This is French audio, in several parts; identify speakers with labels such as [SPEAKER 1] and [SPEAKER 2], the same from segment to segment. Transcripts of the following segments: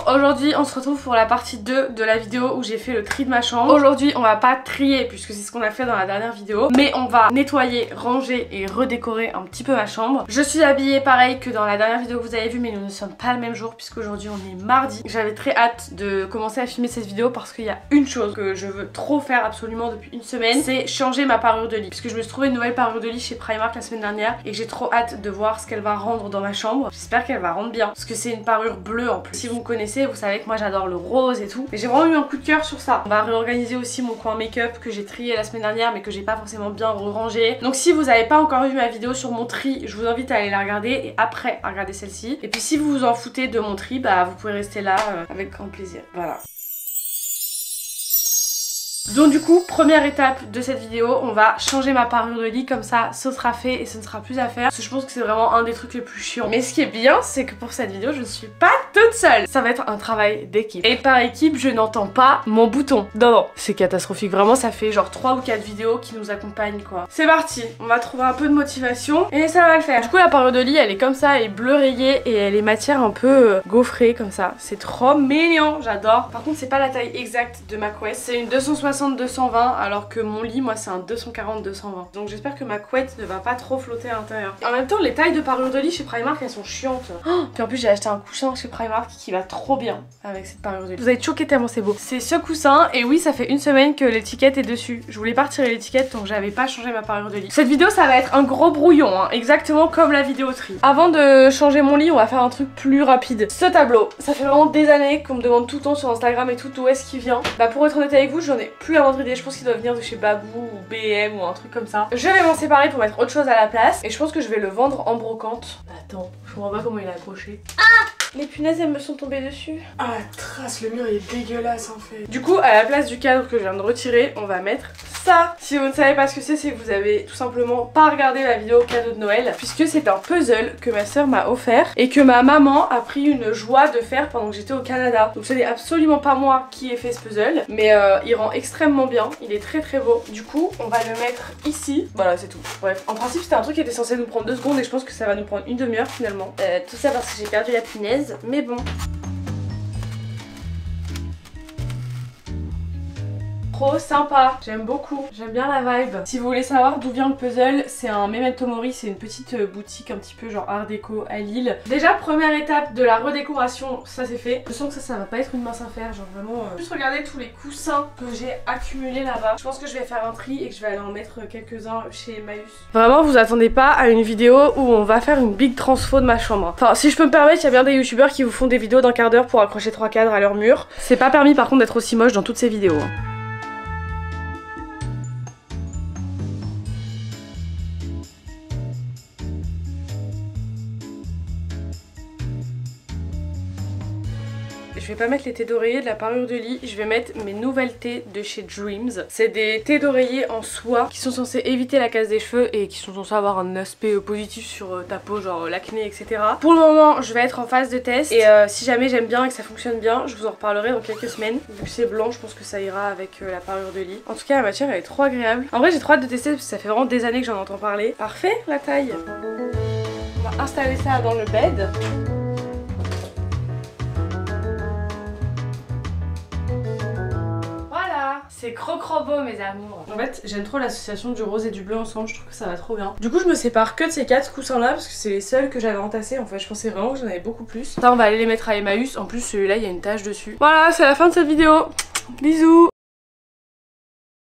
[SPEAKER 1] Bonjour, aujourd'hui on se retrouve pour la partie 2 de la vidéo où j'ai fait le tri de ma chambre. Aujourd'hui on va pas trier puisque c'est ce qu'on a fait dans la dernière vidéo, mais on va nettoyer, ranger et redécorer un petit peu ma chambre. Je suis habillée pareil que dans la dernière vidéo que vous avez vue, mais nous ne sommes pas le même jour puisqu'aujourd'hui on est mardi. J'avais très hâte de commencer à filmer cette vidéo parce qu'il y a une chose que je veux trop faire absolument depuis une semaine, c'est changer ma parure de lit. Puisque je me suis trouvé une nouvelle parure de lit chez Primark la semaine dernière et j'ai trop hâte de voir ce qu'elle va rendre dans ma chambre. J'espère qu'elle va rendre bien parce que c'est une parure bleue en plus. Si vous me connaissez, vous savez que moi j'adore le rose et tout. Mais j'ai vraiment eu un coup de cœur sur ça. On va réorganiser aussi mon coin make-up que j'ai trié la semaine dernière mais que j'ai pas forcément bien rangé. Donc si vous n'avez pas encore vu ma vidéo sur mon tri, je vous invite à aller la regarder et après à regarder celle-ci. Et puis si vous vous en foutez de mon tri, bah vous pouvez rester là avec grand plaisir. Voilà. Donc du coup, première étape de cette vidéo, on va changer ma parure de lit, comme ça ce sera fait et ce ne sera plus à faire. Parce que je pense que c'est vraiment un des trucs les plus chiants. Mais ce qui est bien, c'est que pour cette vidéo, je ne suis pas toute seule. Ça va être un travail d'équipe. Et par équipe, je n'entends pas mon bouton. Non, non, c'est catastrophique. Vraiment, ça fait genre 3 ou 4 vidéos qui nous accompagnent quoi. C'est parti, on va trouver un peu de motivation et ça va le faire. Du coup, la parure de lit, elle est comme ça, elle est bleu rayée et elle est matière un peu gaufrée comme ça. C'est trop mignon, j'adore. Par contre, c'est pas la taille exacte de ma couette. C'est une 260-220 alors que mon lit, moi, c'est un 240-220. Donc j'espère que ma couette ne va pas trop flotter à l'intérieur. En même temps, les tailles de parure de lit chez Primark, elles sont chiantes. Oh, puis en plus, j'ai acheté un coussin chez Primark qui va trop bien avec cette parure de lit. Vous allez être choqués tellement c'est beau. C'est ce coussin et oui, ça fait une semaine que l'étiquette est dessus. Je voulais pas retirer l'étiquette donc j'avais pas changé ma parure de lit. Cette vidéo, ça va être un gros brouillon, hein, exactement comme la vidéo tri. Avant de changer mon lit, on va faire un truc plus rapide. Ce tableau, ça fait vraiment des années qu'on me demande tout le temps sur Instagram et tout d'où est-ce qu'il vient. Bah pour être honnête avec vous, j'en ai plus la moindre idée. Je pense qu'il doit venir de chez Babou ou BM ou un truc comme ça. Je vais m'en séparer pour mettre autre chose à la place et je pense que je vais le vendre en brocante. Attends, je comprends pas comment il est accroché. Ah! Les punaises, elles me sont tombées dessus. Ah la trace, le mur il est dégueulasse en fait. Du coup, à la place du cadre que je viens de retirer, on va mettre ça. Si vous ne savez pas ce que c'est que vous avez tout simplement pas regardé la vidéo cadeau de Noël, puisque c'est un puzzle que ma soeur m'a offert et que ma maman a pris une joie de faire pendant que j'étais au Canada. Donc ce n'est absolument pas moi qui ai fait ce puzzle, mais il rend extrêmement bien, il est très très beau. Du coup, on va le mettre ici. Voilà, c'est tout. Bref, en principe c'était un truc qui était censé nous prendre 2 secondes et je pense que ça va nous prendre une demi-heure finalement. Tout ça parce que j'ai perdu la punaise, mais bon. Trop sympa, j'aime beaucoup, j'aime bien la vibe. Si vous voulez savoir d'où vient le puzzle, c'est un Memento Mori, c'est une petite boutique un petit peu genre art déco à Lille. Déjà première étape de la redécoration, ça c'est fait. Je sens que ça va pas être une mince affaire, genre vraiment juste regardez tous les coussins que j'ai accumulés là-bas. Je pense que je vais faire un tri et que je vais aller en mettre quelques-uns chez Emmaüs. Vraiment vous attendez pas à une vidéo où on va faire une big transfo de ma chambre. Enfin si je peux me permettre, il y a bien des youtubeurs qui vous font des vidéos d'un quart d'heure pour accrocher 3 cadres à leur mur. C'est pas permis par contre d'être aussi moche dans toutes ces vidéos. Je vais pas mettre les thés d'oreiller de la parure de lit, je vais mettre mes nouvelles thés de chez Dreams. C'est des thés d'oreiller en soie qui sont censés éviter la casse des cheveux et qui sont censés avoir un aspect positif sur ta peau, genre l'acné, etc. Pour le moment, je vais être en phase de test et si jamais j'aime bien et que ça fonctionne bien, je vous en reparlerai dans quelques semaines. Vu que c'est blanc, je pense que ça ira avec la parure de lit. En tout cas, la matière elle est trop agréable. En vrai, j'ai trop hâte de tester parce que ça fait vraiment des années que j'en entends parler. Parfait, la taille. On va installer ça dans le bed. C'est crocrobo mes amours. En fait j'aime trop l'association du rose et du bleu ensemble, je trouve que ça va trop bien. Du coup je me sépare que de ces 4 coussins là parce que c'est les seuls que j'avais entassés. En fait je pensais vraiment que j'en avais beaucoup plus. Ça on va aller les mettre à Emmaüs, en plus celui-là il y a une tache dessus. Voilà, c'est la fin de cette vidéo. Bisous.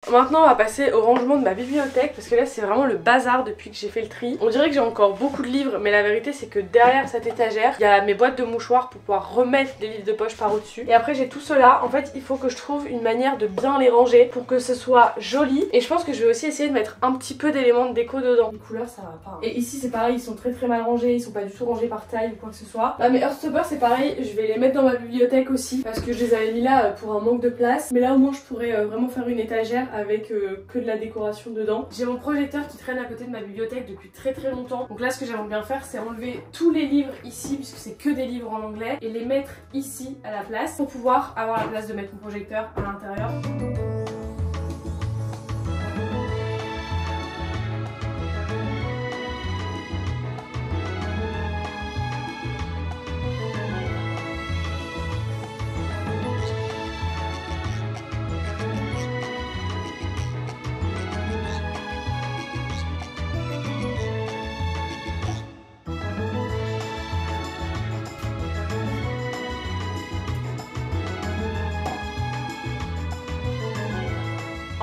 [SPEAKER 1] Maintenant on va passer au rangement de ma bibliothèque parce que là c'est vraiment le bazar depuis que j'ai fait le tri. On dirait que j'ai encore beaucoup de livres mais la vérité c'est que derrière cette étagère il y a mes boîtes de mouchoirs pour pouvoir remettre les livres de poche par au-dessus. Et après j'ai tout cela. En fait il faut que je trouve une manière de bien les ranger pour que ce soit joli. Et je pense que je vais aussi essayer de mettre un petit peu d'éléments de déco dedans. Les couleurs ça va pas hein. Et ici c'est pareil, ils sont très mal rangés, ils sont pas du tout rangés par taille ou quoi que ce soit. Là mes Hearthstopper c'est pareil, je vais les mettre dans ma bibliothèque aussi parce que je les avais mis là pour un manque de place. Mais là au moins je pourrais vraiment faire une étagère avec que de la décoration dedans. J'ai mon projecteur qui traîne à côté de ma bibliothèque depuis très longtemps. Donc là ce que j'aimerais bien faire c'est enlever tous les livres ici puisque c'est que des livres en anglais et les mettre ici à la place pour pouvoir avoir la place de mettre mon projecteur à l'intérieur.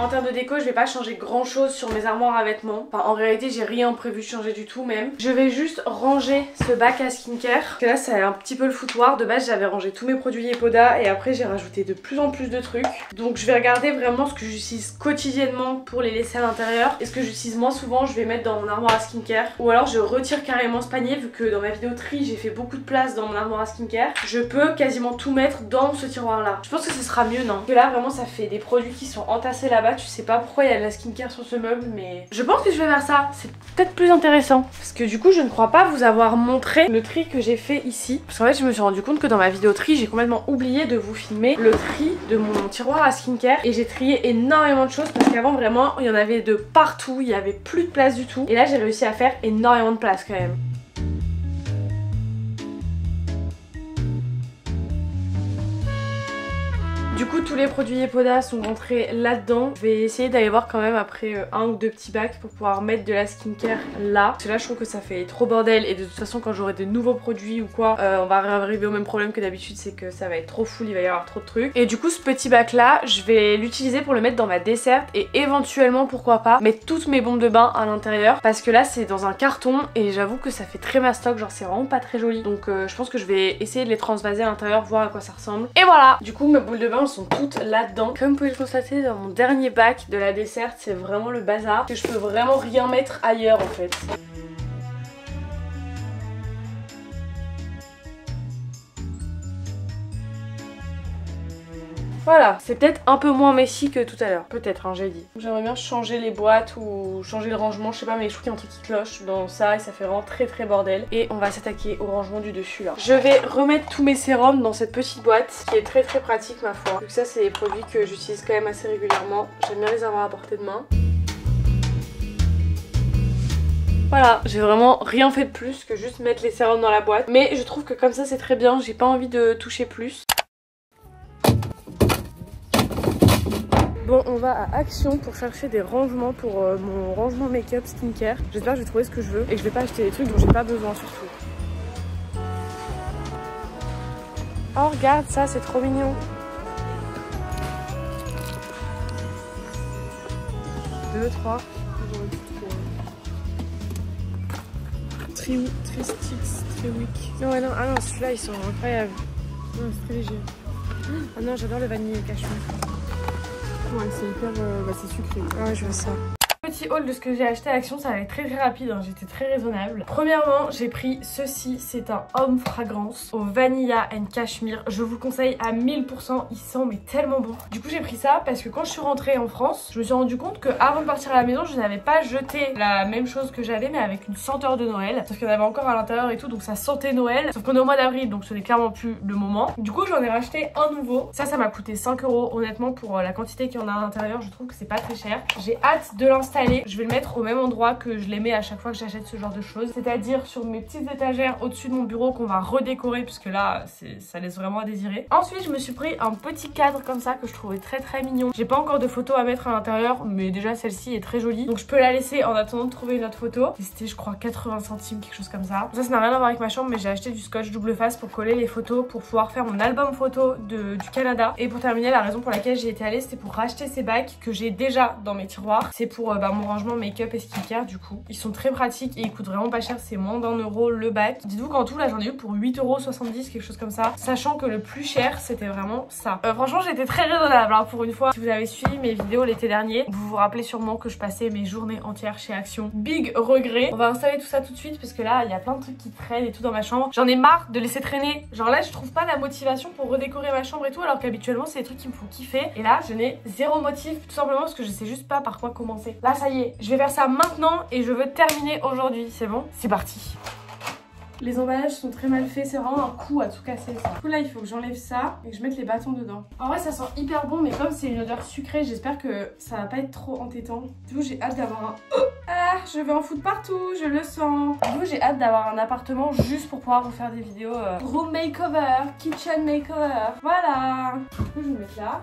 [SPEAKER 1] En termes de déco, je vais pas changer grand chose sur mes armoires à vêtements. Enfin, en réalité, j'ai rien prévu de changer du tout même. Je vais juste ranger ce bac à skincare. Parce que là, c'est un petit peu le foutoir. De base, j'avais rangé tous mes produits Yepoda et après, j'ai rajouté de plus en plus de trucs. Donc, je vais regarder vraiment ce que j'utilise quotidiennement pour les laisser à l'intérieur. Et ce que j'utilise moins souvent, je vais mettre dans mon armoire à skincare. Ou alors, je retire carrément ce panier vu que dans ma vidéo tri, j'ai fait beaucoup de place dans mon armoire à skincare. Je peux quasiment tout mettre dans ce tiroir là. Je pense que ce sera mieux, non? Parce que là, vraiment, ça fait des produits qui sont entassés là-bas. Tu sais pas pourquoi il y a de la skincare sur ce meuble, mais je pense que je vais faire ça. C'est peut-être plus intéressant. Parce que du coup, je ne crois pas vous avoir montré le tri que j'ai fait ici. Parce qu'en fait, je me suis rendu compte que dans ma vidéo tri, j'ai complètement oublié de vous filmer le tri de mon tiroir à skincare. Et j'ai trié énormément de choses parce qu'avant, vraiment, il y en avait de partout. Il y avait plus de place du tout. Et là, j'ai réussi à faire énormément de place quand même. Du coup, tous les produits Yepoda sont rentrés là-dedans. Je vais essayer d'aller voir quand même après un ou deux petits bacs pour pouvoir mettre de la skincare là. Parce que là, je trouve que ça fait trop bordel. Et de toute façon, quand j'aurai de nouveaux produits ou quoi, on va arriver au même problème que d'habitude. C'est que ça va être trop full, il va y avoir trop de trucs. Et du coup, ce petit bac là, je vais l'utiliser pour le mettre dans ma desserte. Et éventuellement, pourquoi pas, mettre toutes mes bombes de bain à l'intérieur. Parce que là, c'est dans un carton. Et j'avoue que ça fait très mastoc. Genre, c'est vraiment pas très joli. Donc, je pense que je vais essayer de les transvaser à l'intérieur, voir à quoi ça ressemble. Et voilà! Du coup, mes boules de bain sont toutes là-dedans. Comme vous pouvez le constater dans mon dernier bac de la desserte, c'est vraiment le bazar. Que je peux vraiment rien mettre ailleurs en fait. Voilà, c'est peut-être un peu moins messy que tout à l'heure. Peut-être, hein, j'ai dit. J'aimerais bien changer les boîtes ou changer le rangement, je sais pas, mais je trouve qu'il y a un truc qui cloche dans ça et ça fait vraiment très très bordel. Et on va s'attaquer au rangement du dessus là. Je vais remettre tous mes sérums dans cette petite boîte qui est très très pratique ma foi. Donc ça, c'est des produits que j'utilise quand même assez régulièrement. J'aime bien les avoir à portée de main. Voilà, j'ai vraiment rien fait de plus que juste mettre les sérums dans la boîte. Mais je trouve que comme ça c'est très bien, j'ai pas envie de toucher plus. Bon, on va à Action pour chercher des rangements pour mon rangement make-up skincare. J'espère que je vais trouver ce que je veux et que je vais pas acheter des trucs dont j'ai pas besoin surtout. Oh regarde ça, c'est trop mignon. 2, 3. Très sticks, très weak. Non, non, ah non, celui-là ils sont incroyables. Non, c'est très léger. Ah non, j'adore le vanille cachemire. Ouais, c'est hyper... c'est sucré. Ouais, je veux ça. Petit haul de ce que j'ai acheté à Action, ça va être très très rapide, hein. J'étais très raisonnable. Premièrement, j'ai pris ceci, c'est un Homme Fragrance au Vanilla and Cashmere. Je vous conseille à 1000%, il sent mais tellement bon. Du coup j'ai pris ça parce que quand je suis rentrée en France, je me suis rendu compte que avant de partir à la maison, je n'avais pas jeté la même chose que j'avais mais avec une senteur de Noël. Sauf qu'il y en avait encore à l'intérieur et tout, donc ça sentait Noël. Sauf qu'on est au mois d'avril, donc ce n'est clairement plus le moment. Du coup j'en ai racheté un nouveau. Ça m'a coûté 5 € honnêtement pour la quantité qu'il y en a à l'intérieur. Je trouve que c'est pas très cher. J'ai hâte de l'installer. Je vais le mettre au même endroit que je les mets à chaque fois que j'achète ce genre de choses, c'est-à-dire sur mes petites étagères au-dessus de mon bureau qu'on va redécorer puisque là ça laisse vraiment à désirer. Ensuite je me suis pris un petit cadre comme ça que je trouvais très très mignon. J'ai pas encore de photos à mettre à l'intérieur mais déjà celle-ci est très jolie donc je peux la laisser en attendant de trouver une autre photo. C'était je crois 80 centimes, quelque chose comme ça. Ça n'a rien à voir avec ma chambre mais j'ai acheté du scotch double face pour coller les photos pour pouvoir faire mon album photo du Canada. Et pour terminer, la raison pour laquelle j'ai été allée c'était pour racheter ces bacs que j'ai déjà dans mes tiroirs. C'est pour mon rangement make-up et skincare du coup. Ils sont très pratiques et ils coûtent vraiment pas cher, c'est moins d'1 € le bac. Dites-vous qu'en tout là j'en ai eu pour 8,70 €, quelque chose comme ça. Sachant que le plus cher c'était vraiment ça. Franchement j'étais très raisonnable hein, pour une fois. Si vous avez suivi mes vidéos l'été dernier, vous vous rappelez sûrement que je passais mes journées entières chez Action. Big regret. On va installer tout ça tout de suite parce que là il y a plein de trucs qui traînent et tout dans ma chambre. J'en ai marre de laisser traîner. Genre là je trouve pas la motivation pour redécorer ma chambre et tout alors qu'habituellement c'est des trucs qui me font kiffer. Et là je n'ai zéro motif tout simplement parce que je sais juste pas par quoi commencer. Là ça y est, je vais faire ça maintenant et je veux terminer aujourd'hui. C'est bon? C'est parti. Les emballages sont très mal faits, c'est vraiment un coup à tout casser ça. Du coup là il faut que j'enlève ça et que je mette les bâtons dedans. En vrai ça sent hyper bon mais comme c'est une odeur sucrée, j'espère que ça va pas être trop entêtant. Du coup j'ai hâte d'avoir un... Ah, je vais en foutre partout, je le sens. Du coup j'ai hâte d'avoir un appartement juste pour pouvoir vous faire des vidéos room makeover, kitchen makeover. Voilà. Du coup je vais mettre là.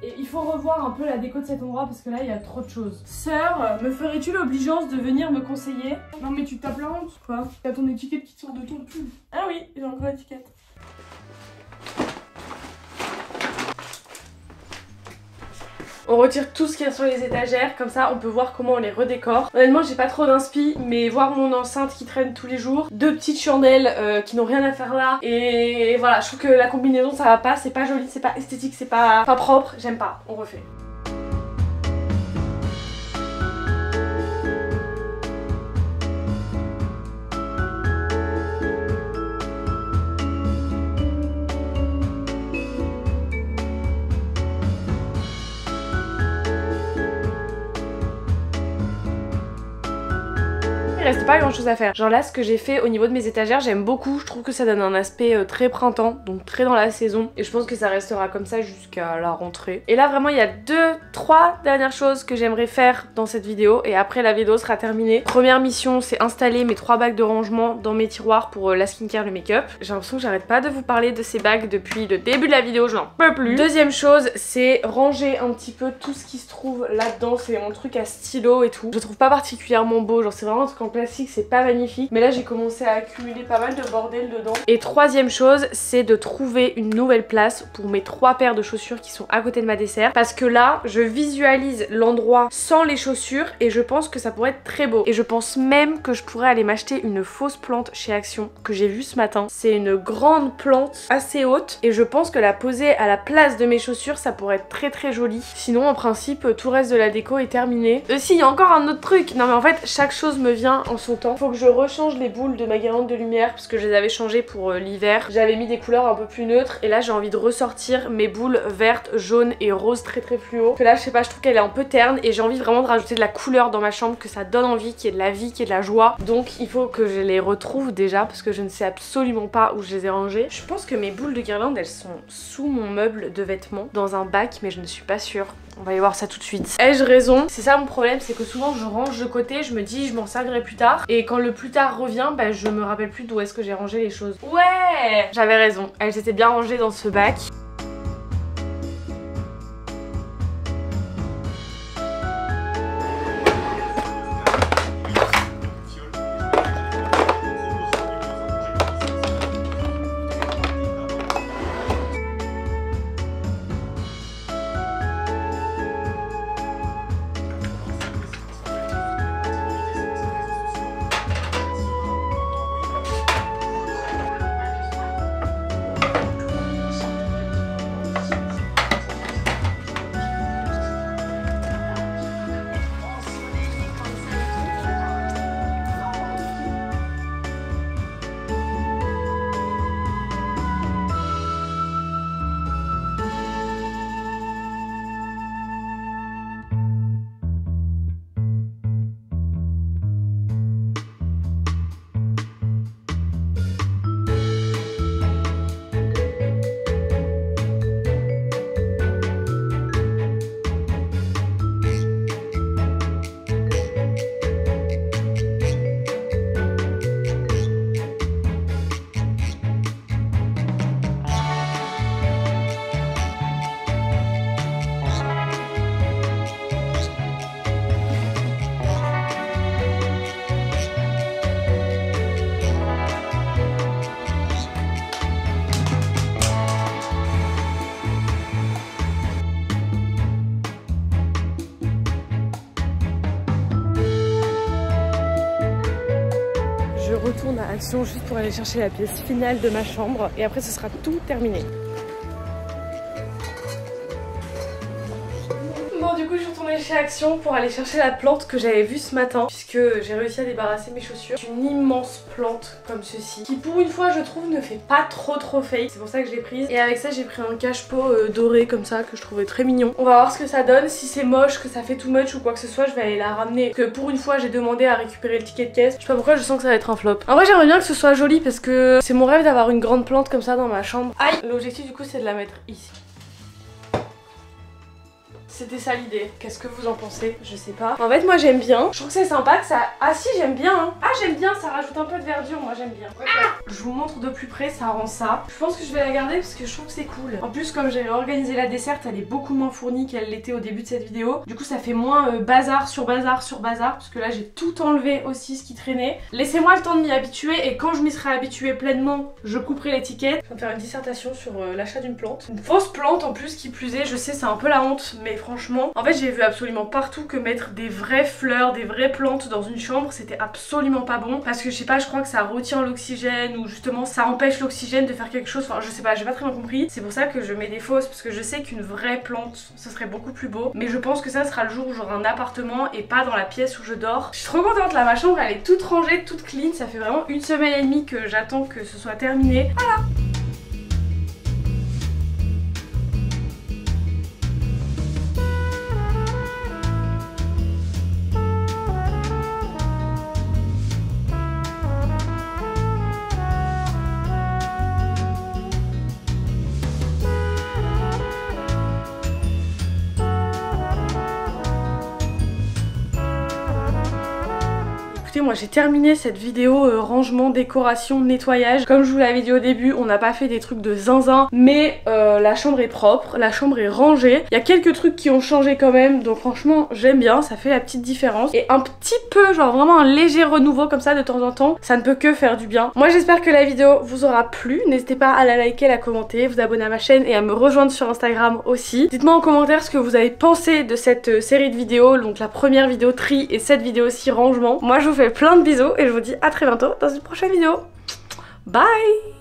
[SPEAKER 1] Et il faut revoir un peu la déco de cet endroit parce que là il y a trop de choses. Sœur, me ferais-tu l'obligeance de venir me conseiller? Non mais tu tapes la honte quoi. T'as ton étiquette qui sort de ton pull. Ah oui, j'ai encore l'étiquette. On retire tout ce qu'il y a sur les étagères, comme ça on peut voir comment on les redécore. Honnêtement j'ai pas trop d'inspi, mais voir mon enceinte qui traîne tous les jours, deux petites chandelles qui n'ont rien à faire là, et voilà, je trouve que la combinaison ça va pas, c'est pas joli, c'est pas esthétique, c'est pas propre, j'aime pas, on refait. Il reste pas grand chose à faire. Genre là ce que j'ai fait au niveau de mes étagères j'aime beaucoup, je trouve que ça donne un aspect très printemps, donc très dans la saison, et je pense que ça restera comme ça jusqu'à la rentrée. Et là vraiment il y a 2-3 dernières choses que j'aimerais faire dans cette vidéo et après la vidéo sera terminée. Première mission c'est installer mes 3 bacs de rangement dans mes tiroirs pour la skincare, le make-up. J'ai l'impression que j'arrête pas de vous parler de ces bacs depuis le début de la vidéo, je n'en peux plus. Deuxième chose c'est ranger un petit peu tout ce qui se trouve là-dedans, c'est mon truc à stylo et tout. Je trouve pas particulièrement beau, genre c'est vraiment un truc en plastique, c'est pas magnifique, mais là j'ai commencé à accumuler pas mal de bordel dedans. Et troisième chose c'est de trouver une nouvelle place pour mes 3 paires de chaussures qui sont à côté de ma dessert, parce que là je visualise l'endroit sans les chaussures et je pense que ça pourrait être très beau. Et je pense même que je pourrais aller m'acheter une fausse plante chez Action que j'ai vue ce matin. C'est une grande plante assez haute et je pense que la poser à la place de mes chaussures ça pourrait être très très joli. Sinon en principe tout reste de la déco est terminé. Si, il y a encore un autre truc. Non mais en fait chaque chose me vient en son temps. Faut que je rechange les boules de ma guirlande de lumière parce que je les avais changées pour l'hiver. J'avais mis des couleurs un peu plus neutres et là j'ai envie de ressortir mes boules vertes, jaunes et roses très très fluo. Que là je sais pas, je trouve qu'elle est un peu terne et j'ai envie vraiment de rajouter de la couleur dans ma chambre, que ça donne envie, qu'il y ait de la vie, qu'il y ait de la joie. Donc il faut que je les retrouve déjà parce que je ne sais absolument pas où je les ai rangées. Je pense que mes boules de guirlande elles sont sous mon meuble de vêtements dans un bac, mais je ne suis pas sûre. On va y voir ça tout de suite. Ai-je raison? C'est ça mon problème, c'est que souvent je range de côté, je me dis je m'en servirai plus tard, et quand le plus tard revient, bah je me rappelle plus d'où est-ce que j'ai rangé les choses. Ouais, j'avais raison, elles étaient bien rangées dans ce bac. Retourne à Action juste pour aller chercher la pièce finale de ma chambre et après ce sera tout terminé. Bon du coup je suis retournée chez Action pour aller chercher la plante que j'avais vue ce matin, puisque j'ai réussi à débarrasser mes chaussures. Une immense plante comme ceci qui pour une fois je trouve ne fait pas trop fake, c'est pour ça que je l'ai prise. Et avec ça j'ai pris un cache-pot doré comme ça que je trouvais très mignon. On va voir ce que ça donne, si c'est moche, que ça fait too much ou quoi que ce soit, je vais aller la ramener. Parce que pour une fois j'ai demandé à récupérer le ticket de caisse. Je sais pas pourquoi je sens que ça va être un flop. En vrai j'aimerais bien que ce soit joli parce que c'est mon rêve d'avoir une grande plante comme ça dans ma chambre. Aïe. L'objectif du coup c'est de la mettre ici. C'était ça l'idée. Qu'est-ce que vous en pensez? Je sais pas. En fait moi j'aime bien. Je trouve que c'est sympa que ça... Ah si j'aime bien hein. Ah j'aime bien, ça rajoute un peu de verdure, moi j'aime bien. Ah, je vous montre de plus près, ça rend ça. Je pense que je vais la garder parce que je trouve que c'est cool. En plus comme j'ai organisé la desserte, elle est beaucoup moins fournie qu'elle l'était au début de cette vidéo. Du coup ça fait moins bazar sur bazar sur bazar, parce que là j'ai tout enlevé aussi ce qui traînait. Laissez-moi le temps de m'y habituer et quand je m'y serai habituée pleinement, je couperai l'étiquette. Je vais faire une dissertation sur l'achat d'une plante. Une fausse plante en plus qui plus est, je sais c'est un peu la honte, mais franchement, en fait j'ai vu absolument partout que mettre des vraies fleurs, des vraies plantes dans une chambre c'était absolument pas bon, parce que je sais pas, je crois que ça retient l'oxygène ou justement ça empêche l'oxygène de faire quelque chose, enfin je sais pas, j'ai pas très bien compris. C'est pour ça que je mets des fausses, parce que je sais qu'une vraie plante ce serait beaucoup plus beau, mais je pense que ça sera le jour où j'aurai un appartement et pas dans la pièce où je dors. Je suis trop contente là, ma chambre elle est toute rangée, toute clean, ça fait vraiment 1 semaine et demie que j'attends que ce soit terminé. Voilà. Écoutez, moi j'ai terminé cette vidéo rangement, décoration, nettoyage. Comme je vous l'avais dit au début, on n'a pas fait des trucs de zinzin, mais la chambre est propre, la chambre est rangée. Il y a quelques trucs qui ont changé quand même, donc franchement j'aime bien, ça fait la petite différence. Et un petit peu, genre vraiment un léger renouveau comme ça de temps en temps, ça ne peut que faire du bien. Moi j'espère que la vidéo vous aura plu, n'hésitez pas à la liker, la commenter, vous abonner à ma chaîne et à me rejoindre sur Instagram aussi. Dites-moi en commentaire ce que vous avez pensé de cette série de vidéos, donc la première vidéo tri et cette vidéo aussi rangement. Moi je vous fais plein de bisous et je vous dis à très bientôt dans une prochaine vidéo. Bye!